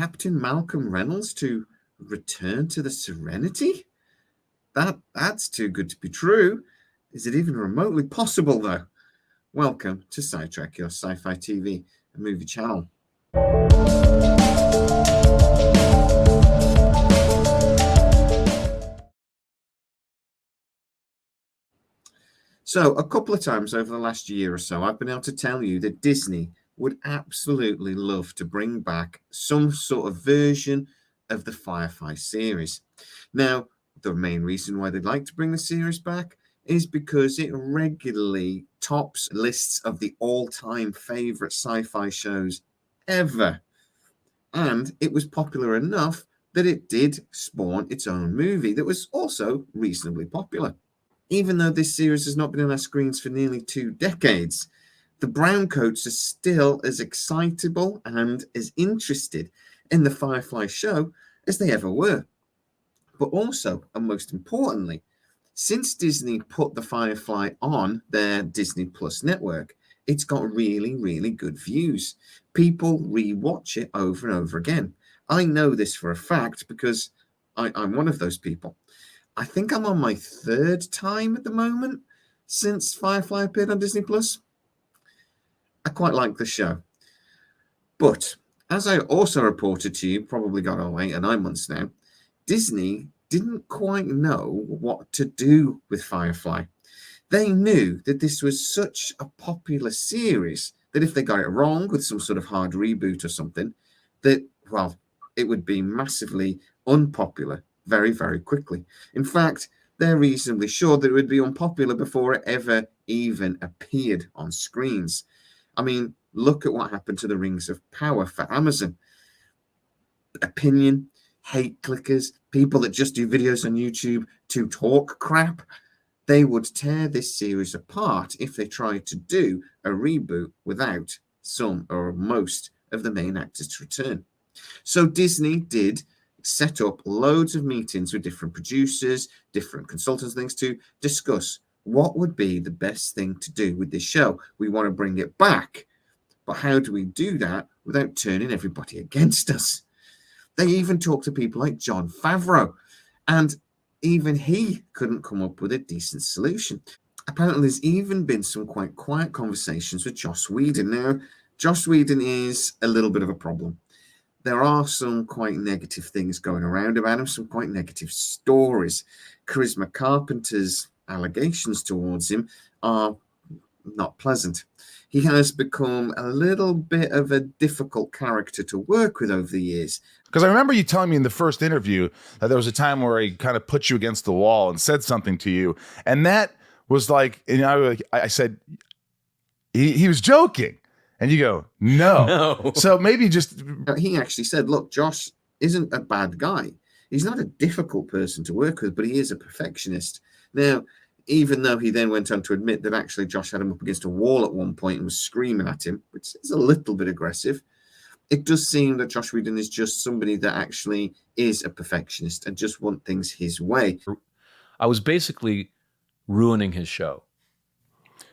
Captain Malcolm Reynolds to return to the Serenity? That's too good to be true. Is it even remotely possible, though? Welcome to SciTrek, your sci-fi TV and movie channel. So, a couple of times over the last year or so, I've been able to tell you that Disney would absolutely love to bring back some sort of version of the Firefly series. Now, the main reason why they'd like to bring the series back is because it regularly tops lists of the all-time favorite sci-fi shows ever. And it was popular enough that it did spawn its own movie that was also reasonably popular. Even though this series has not been on our screens for nearly 2 decades, the Browncoats are still as excitable and as interested in the Firefly show as they ever were. But also, and most importantly, since Disney put the Firefly on their Disney Plus network, it's got really, really good views. People rewatch it over and over again. I know this for a fact because I'm one of those people. I think I'm on my 3rd time at the moment since Firefly appeared on Disney Plus. I quite like the show. But as I also reported to you, probably got on 8 or 9 months now, Disney didn't quite know what to do with Firefly. They knew that this was such a popular series that if they got it wrong with some sort of hard reboot or something, that, well, it would be massively unpopular very, very quickly. In fact, they're reasonably sure that it would be unpopular before it ever even appeared on screens. I mean, look at what happened to the Rings of Power for Amazon. Opinion, hate clickers, people that just do videos on YouTube to talk crap. They would tear this series apart if they tried to do a reboot without some or most of the main actors to return. So Disney did set up loads of meetings with different producers, different consultants, things to discuss what would be the best thing to do with this show. We want to bring it back, but how do we do that without turning everybody against us? They even talked to people like Jon Favreau, and even he couldn't come up with a decent solution. Apparently, there's even been some quite quiet conversations with Joss Whedon. Now, Joss Whedon is a little bit of a problem. There are some quite negative things going around about him, some quite negative stories. Charisma Carpenter's allegations towards him are not pleasant. He has become a little bit of a difficult character to work with over the years. Because I remember you telling me in the first interview that there was a time where he kind of put you against the wall and said something to you. And that was like, you know, I said, he was joking. And you go, no. So maybe just... He actually said, look, Josh isn't a bad guy. He's not a difficult person to work with, but he is a perfectionist. Now, even though he then went on to admit that actually Josh had him up against a wall at one point and was screaming at him, which is a little bit aggressive, it does seem that Joss Whedon is just somebody that actually is a perfectionist and just wants things his way. I was basically ruining his show.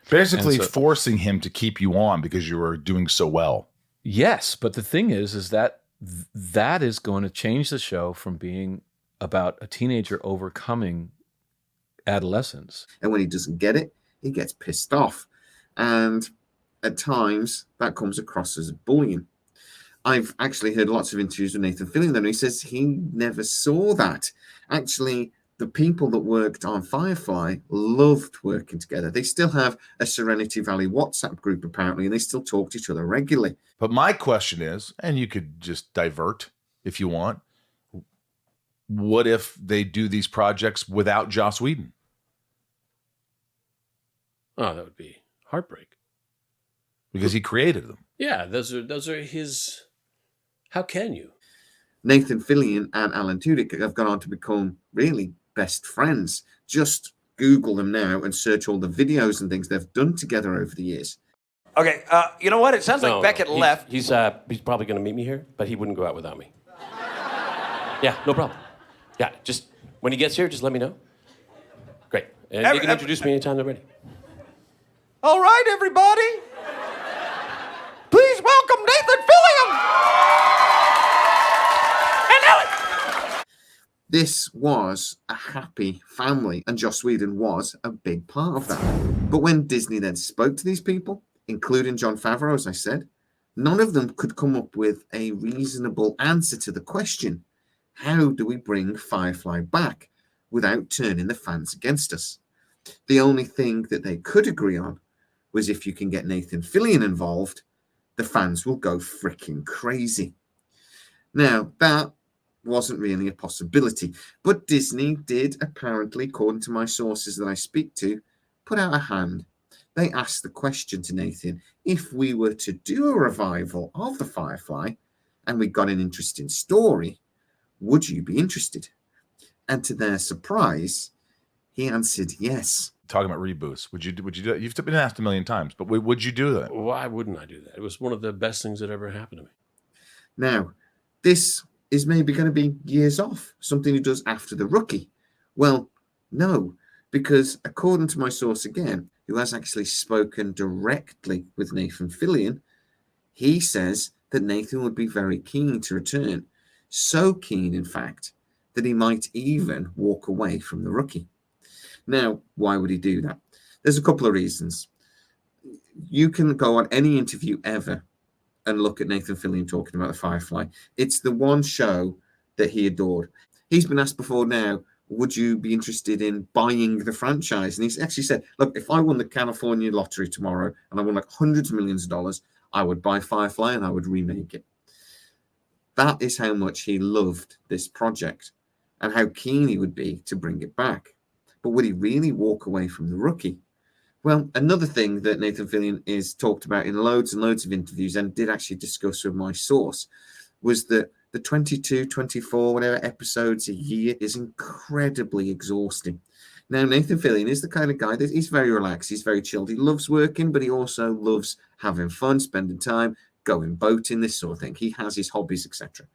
Basically forcing him to keep you on because you were doing so well. Yes, but the thing is that that is going to change the show from being about a teenager overcoming adolescence. And when he doesn't get it, he gets pissed off. And at times, that comes across as bullying. I've actually heard lots of interviews with Nathan Fillion, and he says he never saw that. Actually, the people that worked on Firefly loved working together. They still have a Serenity Valley WhatsApp group, apparently, and they still talk to each other regularly. But my question is, and you could just divert if you want, what if they do these projects without Joss Whedon? Oh, that would be heartbreak. Because he created them. Yeah, those are his... How can you? Nathan Fillion and Alan Tudyk have gone on to become really best friends. Just Google them now and search all the videos and things they've done together over the years. Okay, you know what? It sounds like Beckett left. He's probably going to meet me here, but he wouldn't go out without me. Yeah, no problem. Yeah, just when he gets here, just let me know. Great. And you can introduce me anytime they're ready. All right, everybody. Please welcome Nathan Fillion. This was a happy family, and Joss Whedon was a big part of that. But when Disney then spoke to these people, including Jon Favreau, as I said, none of them could come up with a reasonable answer to the question, how do we bring Firefly back without turning the fans against us? The only thing that they could agree on was if you can get Nathan Fillion involved, the fans will go freaking crazy. Now, that wasn't really a possibility, but Disney did apparently, according to my sources that I speak to, put out a hand. They asked the question to Nathan, if we were to do a revival of the Firefly and we got an interesting story, would you be interested? And to their surprise, he answered yes. Talking about reboots, would you do that? You've been asked a million times, but would you do that? Why wouldn't I do that? It was one of the best things that ever happened to me. Now, this is maybe going to be years off, something he does after The Rookie. Well, no, because according to my source again, who has actually spoken directly with Nathan Fillion, he says that Nathan would be very keen to return. So keen, in fact, that he might even walk away from The Rookie. Now, why would he do that? There's a couple of reasons. You can go on any interview ever and look at Nathan Fillion talking about the Firefly. It's the one show that he adored. He's been asked before now, would you be interested in buying the franchise? And he's actually said, look, if I won the California lottery tomorrow and I won like hundreds of millions of dollars, I would buy Firefly and I would remake it. That is how much he loved this project and how keen he would be to bring it back. But would he really walk away from The Rookie? Well, another thing that Nathan Fillion is talked about in loads and loads of interviews and did actually discuss with my source was that the 22, 24, whatever episodes a year is incredibly exhausting. Now, Nathan Fillion is the kind of guy that he's very relaxed, he's very chilled. He loves working, but he also loves having fun, spending time, going boating, this sort of thing. He has his hobbies, etc.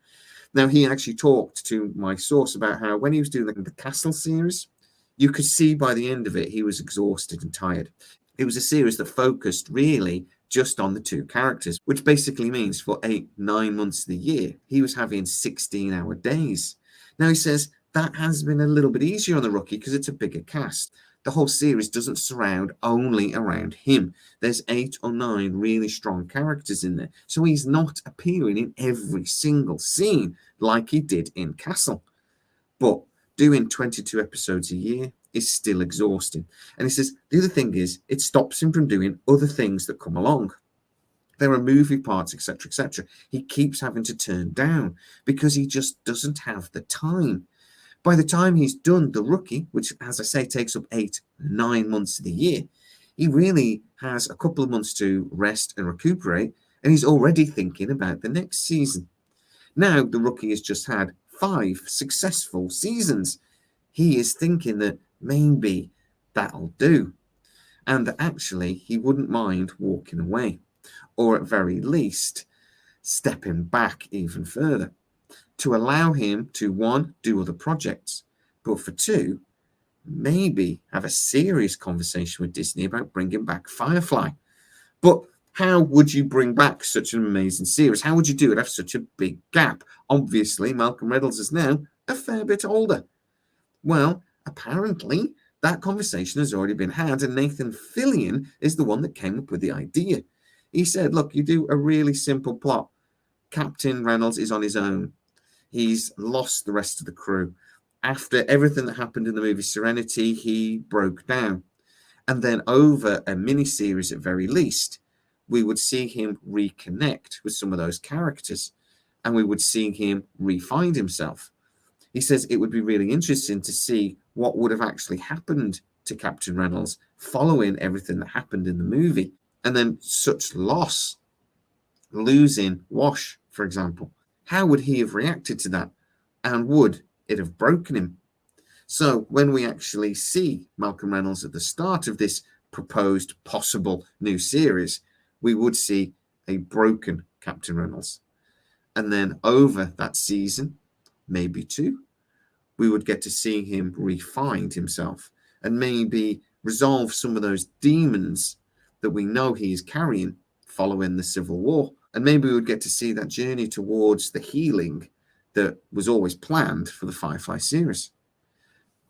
Now, he actually talked to my source about how when he was doing the Castle series, you could see by the end of it, he was exhausted and tired. It was a series that focused really just on the two characters, which basically means for 8-9 months of the year, he was having 16-hour days. Now, he says that has been a little bit easier on The Rookie because it's a bigger cast. The whole series doesn't surround only around him. There's 8 or 9 really strong characters in there. So he's not appearing in every single scene like he did in Castle. But doing 22 episodes a year is still exhausting. And he says the other thing is it stops him from doing other things that come along. There are movie parts, etc., etc. He keeps having to turn down because he just doesn't have the time. By the time he's done The Rookie, which, as I say, takes up 8-9 months of the year, he really has a couple of months to rest and recuperate, and he's already thinking about the next season. Now, The Rookie has just had 5 successful seasons. He is thinking that maybe that'll do, and that actually he wouldn't mind walking away, or at very least stepping back even further to allow him to, 1, do other projects, but for 2, maybe have a serious conversation with Disney about bringing back Firefly. But how would you bring back such an amazing series? How would you do it after such a big gap? Obviously, Malcolm Reynolds is now a fair bit older. Well, apparently, that conversation has already been had, and Nathan Fillion is the one that came up with the idea. He said, look, you do a really simple plot. Captain Reynolds is on his own. He's lost the rest of the crew. After everything that happened in the movie Serenity, he broke down. And then over a mini-series at very least, we would see him reconnect with some of those characters, and we would see him re-find himself. He says it would be really interesting to see what would have actually happened to Captain Reynolds following everything that happened in the movie. And then such loss, losing Wash, for example. How would he have reacted to that? And would it have broken him? So when we actually see Malcolm Reynolds at the start of this proposed possible new series, we would see a broken Captain Reynolds. And then over that season, maybe 2, we would get to see him re-find himself and maybe resolve some of those demons that we know he is carrying following the Civil War. And maybe we would get to see that journey towards the healing that was always planned for the Firefly series.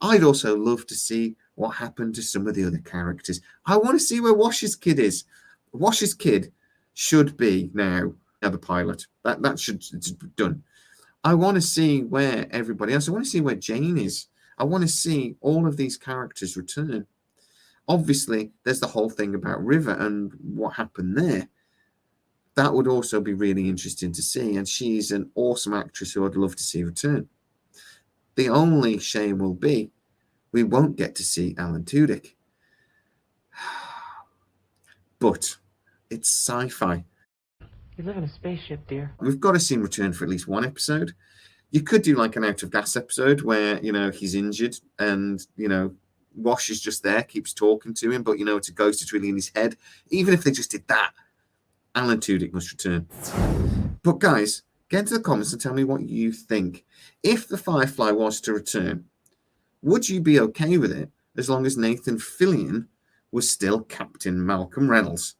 I'd also love to see what happened to some of the other characters. I want to see where Wash's kid is. Wash's kid should be now the pilot. That should it's done. I want to see where everybody else. I want to see where Jane is. I want to see all of these characters return. Obviously, there's the whole thing about River and what happened there. That would also be really interesting to see. And she's an awesome actress who I'd love to see return. The only shame will be we won't get to see Alan Tudyk. But it's sci-fi. You live in a spaceship, dear. We've got to see him return for at least one episode. You could do like an Out of Gas episode where, he's injured and, Wash is just there, keeps talking to him, but, it's a ghost, it's really in his head. Even if they just did that, Alan Tudyk must return. But guys, get into the comments and tell me what you think. If the Firefly was to return, would you be okay with it as long as Nathan Fillion was still Captain Malcolm Reynolds?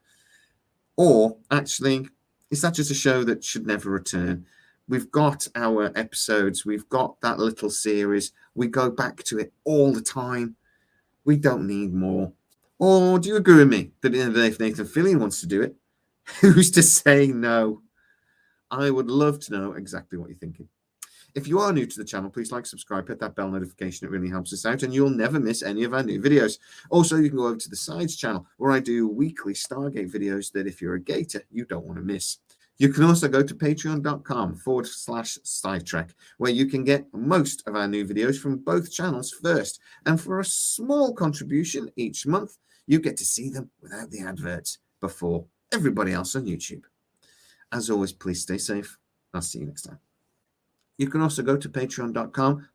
Or actually, is that just a show that should never return? We've got our episodes. We've got that little series. We go back to it all the time. We don't need more. Or do you agree with me that if Nathan Fillion wants to do it, who's to say no? I would love to know exactly what you're thinking. If you are new to the channel, please like, subscribe, hit that bell notification. It really helps us out, and you'll never miss any of our new videos. Also, you can go over to the Sides channel, where I do weekly Stargate videos that if you're a gator, you don't want to miss. You can also go to patreon.com/SciTrek, where you can get most of our new videos from both channels first. And for a small contribution each month, you get to see them without the adverts before everybody else on YouTube. As always, please stay safe. I'll see you next time. You can also go to patreon.com/.